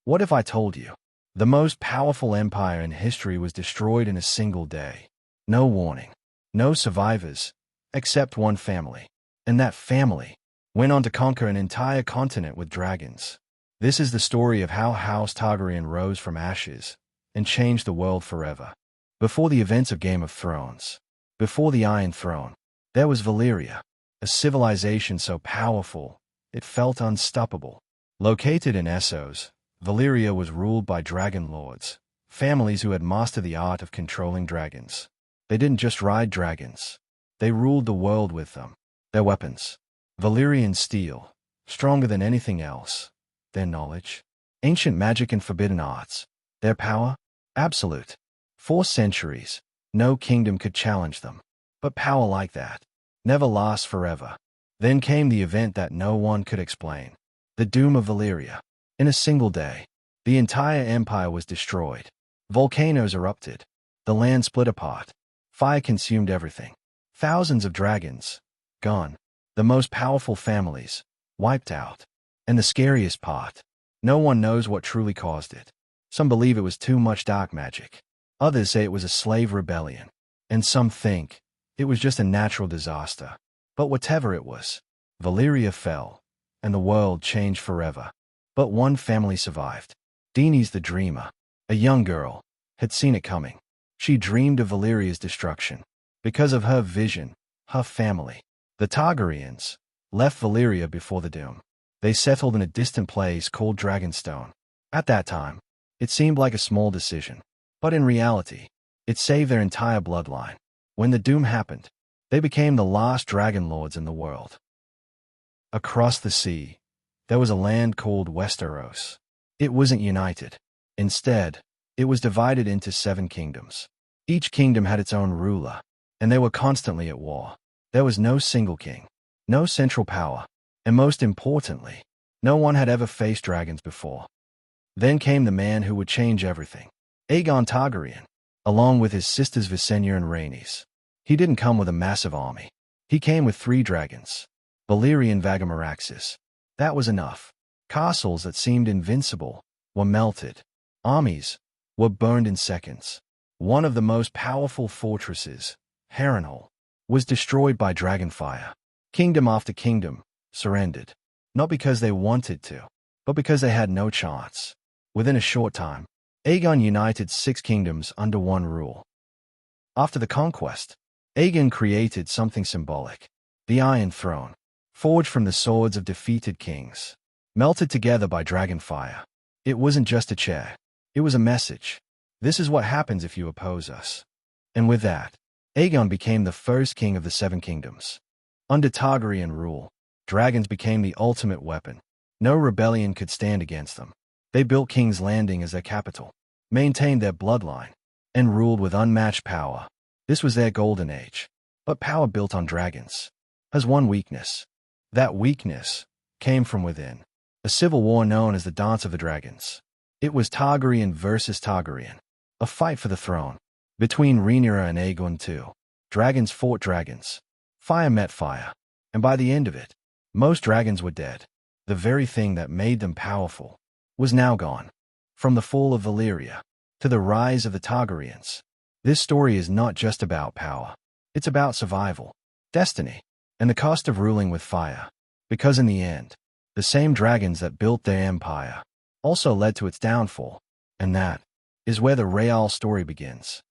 What if I told you? The most powerful empire in history was destroyed in a single day. No warning. No survivors, except one family. And that family went on to conquer an entire continent with dragons. This is the story of how House Targaryen rose from ashes and changed the world forever. Before the events of Game of Thrones, before the Iron Throne, there was Valyria, a civilization so powerful it felt unstoppable. Located in Essos, Valyria was ruled by dragon lords, families who had mastered the art of controlling dragons. They didn't just ride dragons. They ruled the world with them. Their weapons, Valyrian steel, stronger than anything else. Their knowledge, ancient magic and forbidden arts. Their power, absolute. For centuries, no kingdom could challenge them. But power like that never lasts forever. Then came the event that no one could explain. The doom of Valyria. In a single day, the entire empire was destroyed. Volcanoes erupted. The land split apart. Fire consumed everything. Thousands of dragons, gone. The most powerful families, wiped out. And the scariest part, no one knows what truly caused it. Some believe it was too much dark magic. Others say it was a slave rebellion. And some think it was just a natural disaster. But whatever it was, Valyria fell, and the world changed forever. But one family survived. Daenerys the Dreamer, a young girl, had seen it coming. She dreamed of Valyria's destruction. Because of her vision, her family, the Targaryens, left Valyria before the doom. They settled in a distant place called Dragonstone. At that time, it seemed like a small decision. But in reality, it saved their entire bloodline. When the doom happened, they became the last dragon lords in the world. Across the sea, there was a land called Westeros. It wasn't united. Instead, it was divided into 7 kingdoms. Each kingdom had its own ruler, and they were constantly at war. There was no single king, no central power, and most importantly, no one had ever faced dragons before. Then came the man who would change everything. Aegon Targaryen, along with his sisters Visenya and Rhaenys. He didn't come with a massive army. He came with 3 dragons, Valyria and Vagomeraxis. That was enough. Castles that seemed invincible were melted. Armies were burned in seconds. One of the most powerful fortresses, Harrenhal, was destroyed by dragonfire. Kingdom after kingdom surrendered, not because they wanted to, but because they had no chance. Within a short time, Aegon united 6 kingdoms under one rule. After the conquest, Aegon created something symbolic. The Iron Throne, forged from the swords of defeated kings, melted together by dragonfire. It wasn't just a chair. It was a message. This is what happens if you oppose us. And with that, Aegon became the first king of the 7 kingdoms. Under Targaryen rule, dragons became the ultimate weapon. No rebellion could stand against them. They built King's Landing as their capital, maintained their bloodline, and ruled with unmatched power. This was their golden age. But power built on dragons has one weakness. That weakness came from within. A civil war known as the Dance of the Dragons. It was Targaryen versus Targaryen, a fight for the throne. Between Rhaenyra and Aegon II, dragons fought dragons. Fire met fire. And by the end of it, most dragons were dead. The very thing that made them powerful was now gone. From the fall of Valyria to the rise of the Targaryens, this story is not just about power. It's about survival, destiny, and the cost of ruling with fire. Because in the end, the same dragons that built their empire also led to its downfall. And that is where the real story begins.